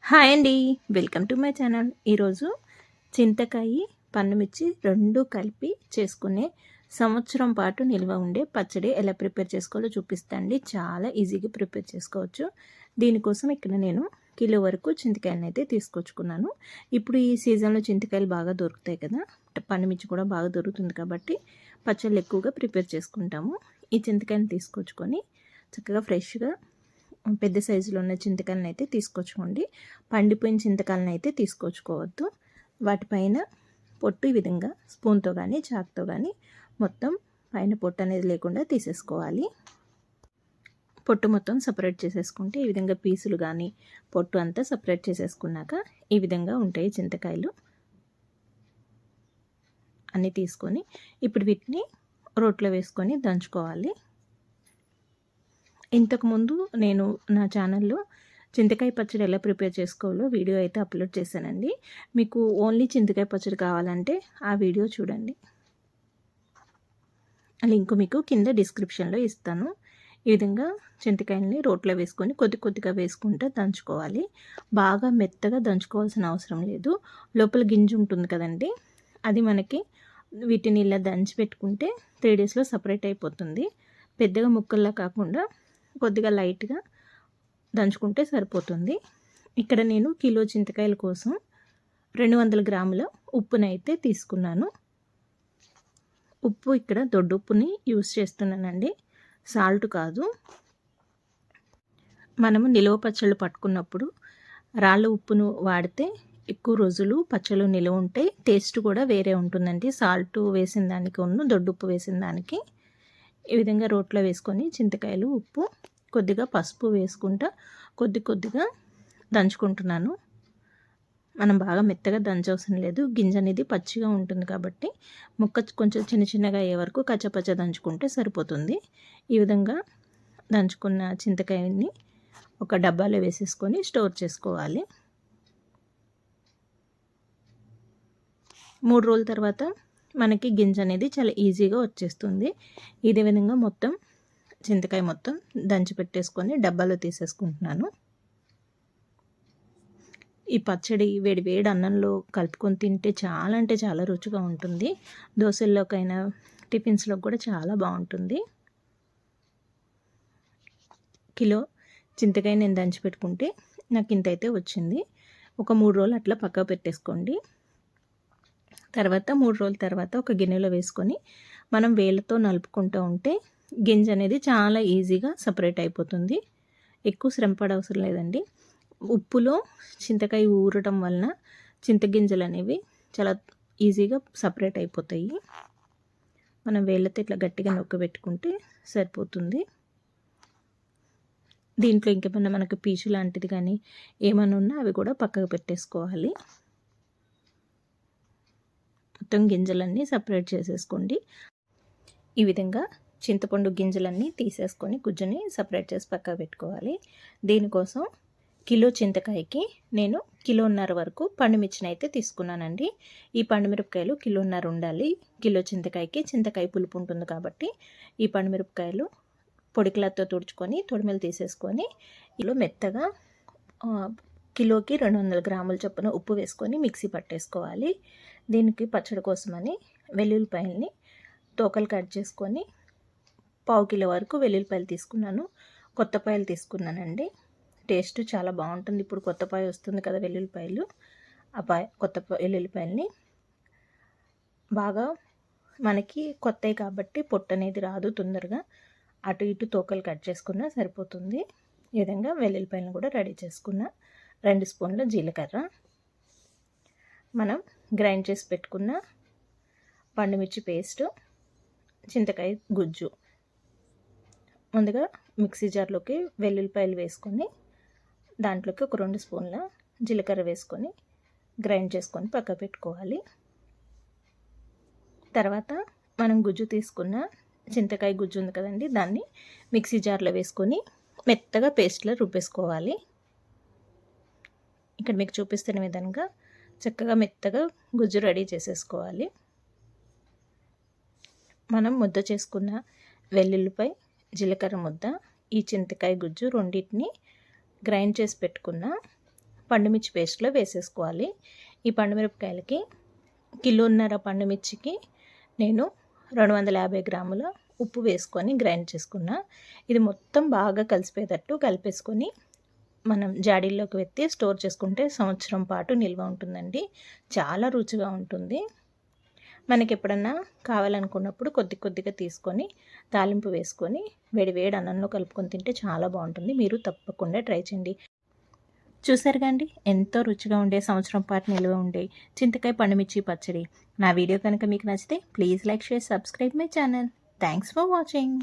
Hi అండి, welcome to my channel. ఈరోజు చింతకాయ పన్నుమిర్చి రెండు కలిపి చేసుకునే సంవత్సరం పాటు నిల్వ ఉండే పచ్చడి ఎలా ప్రిపేర్ చేసుకోవాలో చూపిస్తాండి. చాలా ఈజీగా ప్రిపేర్ చేసుకోవచ్చు. దీనికోసం ఇక్కడ నేను కిలో వరకు చింతకాయలను అయితే తీసుకొచ్చుకున్నాను. ఇప్పుడు ఈ సీజన్లో చింతకాయలు బాగా దొరుకుతాయి కదా, పన్నుమిర్చి కూడా బాగా దొరుకుతుంది కాబట్టి పచ్చళ్ళు ఎక్కువగా ప్రిపేర్ చేసుకుంటాము. ఈ చింతకాయలను తీసుకొచ్చుకొని చక్కగా ఫ్రెష్గా పెద్ద సైజులో ఉన్న చింతకాయలను అయితే తీసుకొచ్చుకోండి. పండిపోయిన చింతకాయలను అయితే తీసుకొచ్చుకోవద్దు. వాటిపైన పొట్టు ఈ విధంగా స్పూన్తో కానీ చాక్తో కానీ మొత్తం పైన పొట్టు అనేది లేకుండా తీసేసుకోవాలి. పొట్టు మొత్తం సపరేట్ చేసేసుకుంటే ఈ విధంగా పీసులు కానీ పొట్టు అంతా సపరేట్ చేసేసుకున్నాక ఈ విధంగా ఉంటాయి చింతకాయలు అన్నీ తీసుకొని ఇప్పుడు వీటిని రోట్లో వేసుకొని దంచుకోవాలి. ఇంతకుముందు నేను నా ఛానల్లో చింతకాయ పచ్చడి ఎలా ప్రిపేర్ చేసుకోవాలో వీడియో అయితే అప్లోడ్ చేశానండి. మీకు ఓన్లీ చింతకాయ పచ్చడి కావాలంటే ఆ వీడియో చూడండి. లింక్ మీకు కింద డిస్క్రిప్షన్లో ఇస్తాను. ఈ విధంగా చింతకాయల్ని రోట్లో వేసుకొని కొద్ది కొద్దిగా వేసుకుంటే దంచుకోవాలి. బాగా మెత్తగా దంచుకోవాల్సిన అవసరం లేదు. లోపల గింజ ఉంటుంది కదండి, అది మనకి వీటిని ఇలా దంచి పెట్టుకుంటే 3 డేస్లో సపరేట్ అయిపోతుంది. పెద్దగా ముక్కల్లా కాకుండా కొద్దిగా లైట్గా దంచుకుంటే సరిపోతుంది. ఇక్కడ నేను కిలో చింతకాయల కోసం 200 గ్రాముల ఉప్పునైతే తీసుకున్నాను. ఉప్పు ఇక్కడ దొడ్డుప్పుని యూస్ చేస్తున్నానండి, సాల్ట్ కాదు. మనము నిలువ పచ్చళ్ళు పట్టుకున్నప్పుడు రాళ్ళ ఉప్పును వాడితే ఎక్కువ రోజులు పచ్చళ్ళు నిలువ ఉంటాయి. టేస్ట్ కూడా వేరే ఉంటుందండి, సాల్ట్ వేసిన దానికి దొడ్డుప్పు వేసిన దానికి. ఈ విధంగా రోట్లో వేసుకొని చింతకాయలు ఉప్పు కొద్దిగా పసుపు వేసుకుంటా కొద్దిగా దంచుకుంటున్నాను. మనం బాగా మెత్తగా దంచవసరం లేదు, గింజ అనేది పచ్చిగా ఉంటుంది కాబట్టి ముక్క కొంచెం చిన్నగా అయ్యే వరకు కచ్చపచ్చ దంచుకుంటే సరిపోతుంది. ఈ విధంగా దంచుకున్న చింతకాయని ఒక డబ్బాలో వేసేసుకొని స్టోర్ చేసుకోవాలి. 3 రోజుల తర్వాత మనకి గింజ అనేది చాలా ఈజీగా వచ్చేస్తుంది. ఇదే విధంగా మొత్తం చింతకాయ మొత్తం దంచి పెట్టేసుకొని డబ్బాలో తీసేసుకుంటున్నాను. ఈ పచ్చడి వేడి అన్నంలో కలుపుకొని తింటే చాలా అంటే చాలా రుచిగా ఉంటుంది. దోశల్లోకైనా టిఫిన్స్లో కూడా చాలా బాగుంటుంది. కిలో చింతకాయ నేను దంచి పెట్టుకుంటే నాకు ఇంత అయితే వచ్చింది. ఒక 3 రోజులు అట్లా పక్కకు పెట్టేసుకోండి. తర్వాత 3 రోజుల తర్వాత ఒక గిన్నెలో వేసుకొని మనం వేళ్ళతో నలుపుకుంటూ ఉంటే గింజ అనేది చాలా ఈజీగా సపరేట్ అయిపోతుంది. ఎక్కువ శ్రమ పడవసరం లేదండి. ఉప్పులో చింతకాయ ఊరటం వలన చింతగింజలు అనేవి చాలా ఈజీగా సపరేట్ అయిపోతాయి. మనం వేళ్ళతో ఇట్లా గట్టిగా నొక్కబెట్టుకుంటే సరిపోతుంది. దీంట్లో ఇంకేమైనా మనకు పీచు లాంటిది కానీ ఏమైనా ఉన్నా అవి కూడా పక్కకు పెట్టేసుకోవాలి. మొత్తం గింజలన్నీ సపరేట్ చేసేసుకోండి. ఈ విధంగా చింతపండు గింజలన్నీ తీసేసుకొని గుజ్జుని సపరేట్ చేసి పక్కకు పెట్టుకోవాలి. దీనికోసం కిలో చింతకాయకి నేను 1.5 కిలో వరకు పండుమిర్చిని అయితే తీసుకున్నానండి. ఈ పండుమిరపకాయలు 1.5 కిలో ఉండాలి. కిలో చింతకాయకి చింతకాయ పులుపు ఉంటుంది కాబట్టి ఈ పండుమిరపకాయలు పొడి క్లాత్తో తుడుచుకొని తొడిమెలు తీసేసుకొని ఇలా మెత్తగా కిలోకి 200 గ్రాముల చొప్పున ఉప్పు వేసుకొని మిక్సీ పట్టేసుకోవాలి. దీనికి పచ్చడి కోసమని వెల్లుల్లిపాయల్ని తోకలు కట్ చేసుకొని 1/2 కిలో వరకు వెల్లుల్లిపాయలు తీసుకున్నాను. కొత్తపాయలు తీసుకున్నానండి. టేస్ట్ చాలా బాగుంటుంది. ఇప్పుడు కొత్తపాయ వస్తుంది కదా వెల్లుల్లిపాయలు, ఆ కొత్త వెల్లుల్లిపాయల్ని బాగా మనకి కొత్తవి కాబట్టి పొట్టు అనేది రాదు తొందరగా, అటు ఇటు తోకలు కట్ చేసుకున్నా సరిపోతుంది. ఈ విధంగా వెల్లుల్లిపాయలను కూడా రెడీ చేసుకున్న 2 స్పూన్ల జీలకర్ర, మనం గ్రైండ్ చేసి పెట్టుకున్న పండుమిర్చి పేస్ట్, చింతకాయ గుజ్జు. ముందుగా మిక్సీ జార్లోకి వెల్లుల్లిపాయలు వేసుకొని దాంట్లోకి ఒక 2 స్పూన్ల జీలకర్ర వేసుకొని గ్రైండ్ చేసుకొని పక్క పెట్టుకోవాలి. తర్వాత మనం గుజ్జు తీసుకున్న చింతకాయ గుజ్జు ఉంది కదండి, దాన్ని మిక్సీ జార్లో వేసుకొని మెత్తగా పేస్ట్లో రుబ్బేసుకోవాలి. ఇక్కడ మీకు చూపిస్తున్న విధంగా చక్కగా మెత్తగా గుజ్జు రెడీ చేసేసుకోవాలి. మనం ముద్ద చేసుకున్న వెల్లుల్లిపాయ జీలకర్ర ముద్ద, ఈ చింతకాయ గుజ్జు రెండింటిని గ్రైండ్ చేసి పెట్టుకున్న పండుమిర్చి పేస్ట్లో వేసేసుకోవాలి. ఈ పండుమిరపకాయలకి కిలోన్నర పండుమిర్చికి నేను 250 గ్రాముల ఉప్పు వేసుకొని గ్రైండ్ చేసుకున్నా. ఇది మొత్తం బాగా కలిసిపోయేటట్టు కలిపేసుకొని మనం జాడీల్లోకి ఎత్తి స్టోర్ చేసుకుంటే సంవత్సరం పాటు నిల్వ ఉంటుందండి. చాలా రుచిగా ఉంటుంది. మనకి ఎప్పుడన్నా కావాలనుకున్నప్పుడు కొద్ది కొద్దిగా తీసుకొని తాలింపు వేసుకొని వేడి అన్నంలో కలుపుకొని తింటే చాలా బాగుంటుంది. మీరు తప్పకుండా ట్రై చేయండి. చూసారుగా అండి, ఎంతో రుచిగా ఉండే సంవత్సరం పాటు నిల్వ ఉండే చింతకాయ పండుమిర్చి పచ్చడి. నా వీడియో కనుక మీకు నచ్చితే please like, share, subscribe my channel. Thanks for watching.